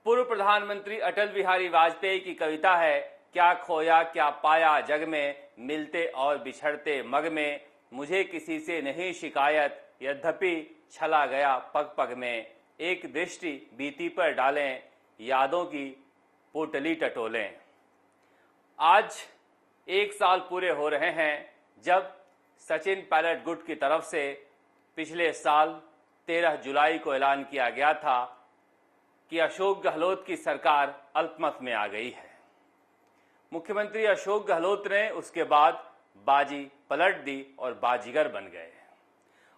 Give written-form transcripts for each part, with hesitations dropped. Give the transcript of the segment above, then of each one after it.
पूर्व प्रधानमंत्री अटल बिहारी वाजपेयी की कविता है, क्या खोया क्या पाया जग में, मिलते और बिछड़ते मग में, मुझे किसी से नहीं शिकायत, यद्यपि छला गया पग पग में, एक दृष्टि बीती पर डालें, यादों की पोटली टटोलें। आज 1 साल पूरे हो रहे हैं जब सचिन पायलट गुट की तरफ से पिछले साल 13 जुलाई को ऐलान किया गया था कि अशोक गहलोत की सरकार अल्पमत में आ गई है। मुख्यमंत्री अशोक गहलोत ने उसके बाद बाजी पलट दी और बाजीगर बन गए।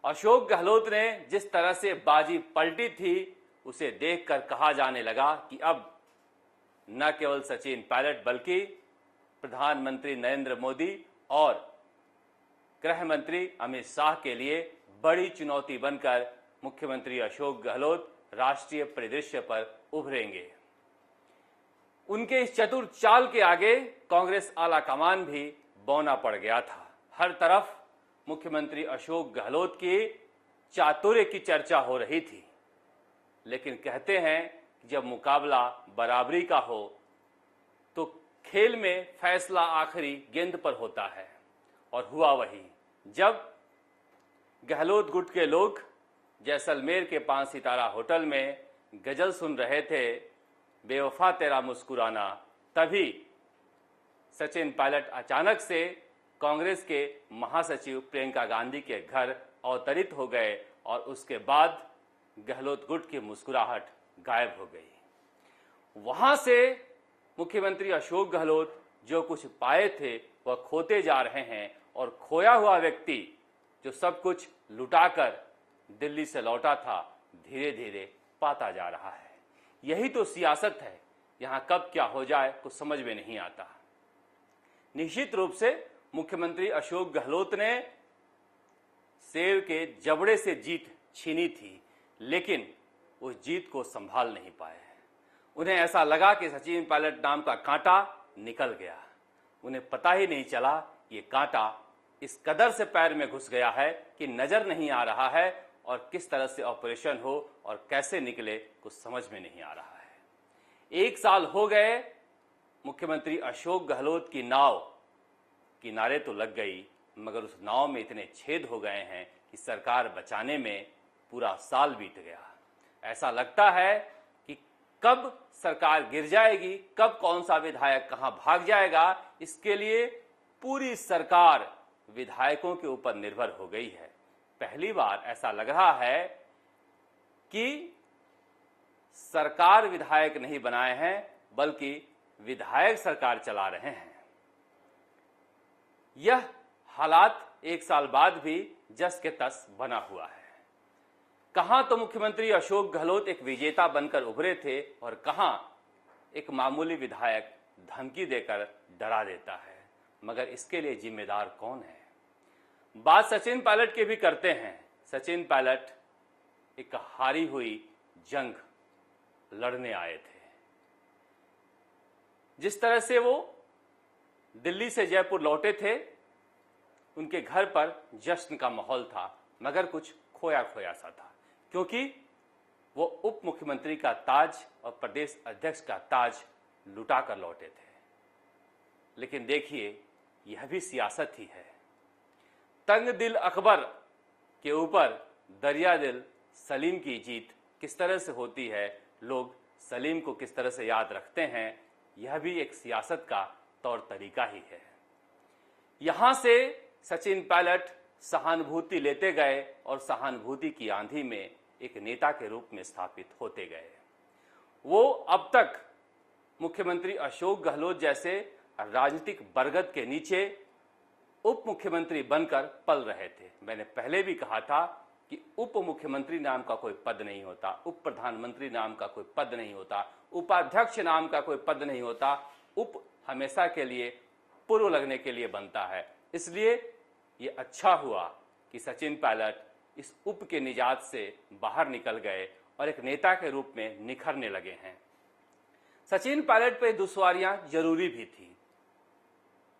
अशोक गहलोत ने जिस तरह से बाजी पलटी थी उसे देखकर कहा जाने लगा कि अब न केवल सचिन पायलट बल्कि प्रधानमंत्री नरेंद्र मोदी और गृह मंत्री अमित शाह के लिए बड़ी चुनौती बनकर मुख्यमंत्री अशोक गहलोत राष्ट्रीय परिदृश्य पर उभरेंगे। उनके इस चतुर चाल के आगे कांग्रेस आला कमान भी बौना पड़ गया था। हर तरफ मुख्यमंत्री अशोक गहलोत की चातुर्य की चर्चा हो रही थी, लेकिन कहते हैं जब मुकाबला बराबरी का हो तो खेल में फैसला आखिरी गेंद पर होता है, और हुआ वही। जब गहलोत गुट के लोग जैसलमेर के 5 सितारा होटल में गजल सुन रहे थे, बेवफा तेरा मुस्कुराना, तभी सचिन पायलट अचानक से कांग्रेस के महासचिव प्रियंका गांधी के घर अवतरित हो गए और उसके बाद गहलोत गुट की मुस्कुराहट गायब हो गई। वहां से मुख्यमंत्री अशोक गहलोत जो कुछ पाए थे वह खोते जा रहे हैं, और खोया हुआ व्यक्ति जो सब कुछ लुटाकर दिल्ली से लौटा था धीरे धीरे पाता जा रहा है। यही तो सियासत है, यहां कब क्या हो जाए कुछ समझ में नहीं आता। निश्चित रूप से मुख्यमंत्री अशोक गहलोत ने शेर के जबड़े से जीत छीनी थी, लेकिन उस जीत को संभाल नहीं पाए। उन्हें ऐसा लगा कि सचिन पायलट नाम का कांटा निकल गया। उन्हें पता ही नहीं चला ये कांटा इस कदर से पैर में घुस गया है कि नजर नहीं आ रहा है, और किस तरह से ऑपरेशन हो और कैसे निकले कुछ समझ में नहीं आ रहा है। 1 साल हो गए, मुख्यमंत्री अशोक गहलोत की नाव किनारे तो लग गई, मगर उस नाव में इतने छेद हो गए हैं कि सरकार बचाने में पूरा साल बीत गया। ऐसा लगता है कि कब सरकार गिर जाएगी, कब कौन सा विधायक कहां भाग जाएगा, इसके लिए पूरी सरकार विधायकों के ऊपर निर्भर हो गई है। पहली बार ऐसा लग रहा है कि सरकार विधायक नहीं बनाए हैं, बल्कि विधायक सरकार चला रहे हैं। यह हालात 1 साल बाद भी जस के तस बना हुआ है। कहां तो मुख्यमंत्री अशोक गहलोत एक विजेता बनकर उभरे थे, और कहां एक मामूली विधायक धमकी देकर डरा देता है। मगर इसके लिए जिम्मेदार कौन है? बात सचिन पायलट के भी करते हैं। सचिन पायलट एक हारी हुई जंग लड़ने आए थे। जिस तरह से वो दिल्ली से जयपुर लौटे थे, उनके घर पर जश्न का माहौल था, मगर कुछ खोया खोया सा था, क्योंकि वो उप मुख्यमंत्री का ताज और प्रदेश अध्यक्ष का ताज लुटा कर लौटे थे। लेकिन देखिए, यह भी सियासत ही है। तंग दिल अकबर के ऊपर दरिया दिल सलीम की जीत किस तरह से होती है, लोग सलीम को किस तरह से याद रखते हैं, यह भी एक सियासत का तौर तरीका ही है। यहां से सचिन पायलट सहानुभूति लेते गए और सहानुभूति की आंधी में एक नेता के रूप में स्थापित होते गए। वो अब तक मुख्यमंत्री अशोक गहलोत जैसे राजनीतिक बरगद के नीचे उप मुख्यमंत्री बनकर पल रहे थे। मैंने पहले भी कहा था कि उप मुख्यमंत्री नाम का कोई पद नहीं होता, उप प्रधानमंत्री नाम का कोई पद नहीं होता, उपाध्यक्ष नाम का कोई पद नहीं होता। उप हमेशा के लिए पूर्व लगने के लिए बनता है। इसलिए ये अच्छा हुआ कि सचिन पायलट इस उप के निजात से बाहर निकल गए और एक नेता के रूप में निखरने लगे हैं। सचिन पायलट पे दुश्वारियां जरूरी भी थी।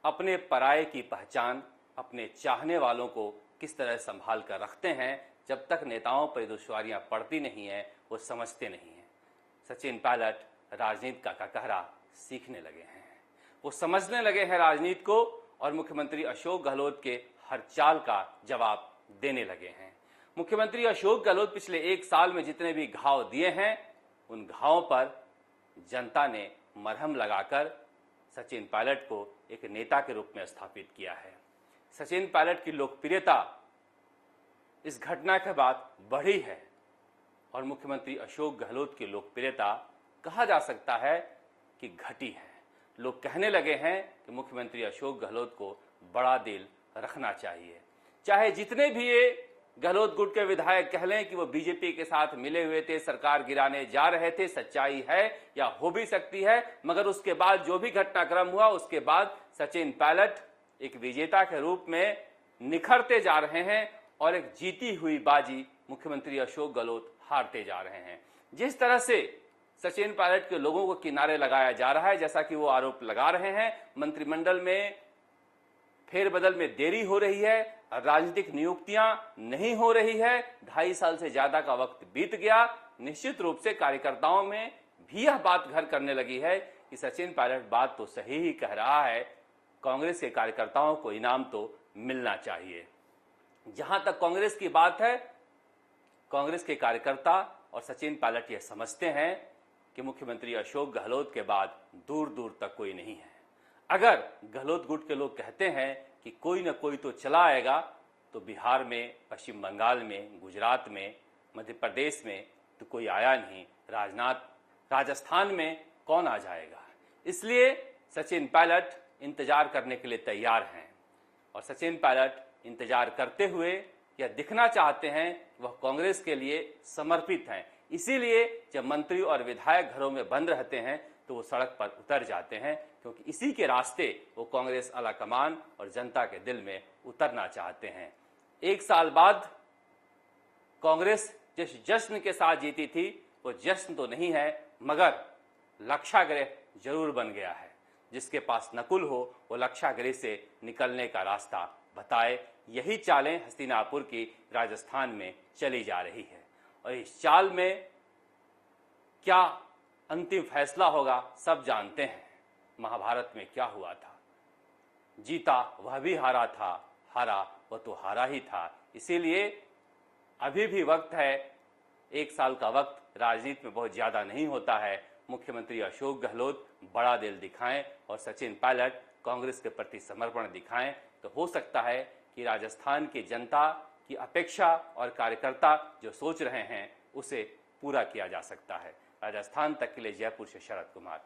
अपने पराये की पहचान अपने चाहने वालों को किस तरह संभाल कर रखते हैं, जब तक नेताओं पर दुश्वारियां पड़ती नहीं है वो समझते नहीं हैं। सचिन पायलट राजनीति का कहरा सीखने लगे हैं। वो समझने लगे हैं राजनीति को और मुख्यमंत्री अशोक गहलोत के हर चाल का जवाब देने लगे हैं। मुख्यमंत्री अशोक गहलोत पिछले 1 साल में जितने भी घाव दिए हैं, उन घावों पर जनता ने मरहम लगाकर सचिन पायलट को एक नेता के रूप में स्थापित किया है। सचिन पायलट की लोकप्रियता इस घटना के बाद बढ़ी है और मुख्यमंत्री अशोक गहलोत की लोकप्रियता कहा जा सकता है कि घटी है। लोग कहने लगे हैं कि मुख्यमंत्री अशोक गहलोत को बड़ा दिल रखना चाहिए। चाहे जितने भी ये गहलोत गुट के विधायक कह लें कि वो बीजेपी के साथ मिले हुए थे, सरकार गिराने जा रहे थे, सच्चाई है या हो भी सकती है, मगर उसके बाद जो भी घटनाक्रम हुआ उसके बाद सचिन पायलट एक विजेता के रूप में निखरते जा रहे हैं और एक जीती हुई बाजी मुख्यमंत्री अशोक गहलोत हारते जा रहे हैं। जिस तरह से सचिन पायलट के लोगों को किनारे लगाया जा रहा है, जैसा कि वो आरोप लगा रहे हैं, मंत्रिमंडल में फेरबदल में देरी हो रही है, राजनीतिक नियुक्तियां नहीं हो रही है, 2.5 साल से ज्यादा का वक्त बीत गया। निश्चित रूप से कार्यकर्ताओं में भी यह बात घर करने लगी है कि सचिन पायलट बात तो सही ही कह रहा है, कांग्रेस के कार्यकर्ताओं को इनाम तो मिलना चाहिए। जहां तक कांग्रेस की बात है, कांग्रेस के कार्यकर्ता और सचिन पायलट यह समझते हैं कि मुख्यमंत्री अशोक गहलोत के बाद दूर दूर तक कोई नहीं है। अगर गहलोत गुट के लोग कहते हैं कि कोई न कोई तो चला आएगा, तो बिहार में, पश्चिम बंगाल में, गुजरात में, मध्य प्रदेश में तो कोई आया नहीं, राजस्थान में कौन आ जाएगा। इसलिए सचिन पायलट इंतजार करने के लिए तैयार हैं और सचिन पायलट इंतजार करते हुए यह दिखना चाहते हैं कि वह कांग्रेस के लिए समर्पित हैं। इसीलिए जब मंत्री और विधायक घरों में बंद रहते हैं तो वो सड़क पर उतर जाते हैं, क्योंकि इसी के रास्ते वो कांग्रेस आलाकमान और जनता के दिल में उतरना चाहते हैं। 1 साल बाद कांग्रेस जिस जश्न के साथ जीती थी वो जश्न तो नहीं है, मगर लक्षागृह जरूर बन गया है। जिसके पास नकुल हो वो लक्षागृह से निकलने का रास्ता बताए। यही चालें हस्तिनापुर की राजस्थान में चली जा रही है और इस चाल में क्या अंतिम फैसला होगा सब जानते हैं। महाभारत में क्या हुआ था, जीता वह भी हारा था, हारा वह तो हारा ही था। इसीलिए अभी भी वक्त है, 1 साल का वक्त राजनीति में बहुत ज्यादा नहीं होता है। मुख्यमंत्री अशोक गहलोत बड़ा दिल दिखाएं और सचिन पायलट कांग्रेस के प्रति समर्पण दिखाएं, तो हो सकता है कि राजस्थान की जनता की अपेक्षा और कार्यकर्ता जो सोच रहे हैं उसे पूरा किया जा सकता है। राजस्थान तक के लिए जयपुर से शरद कुमार।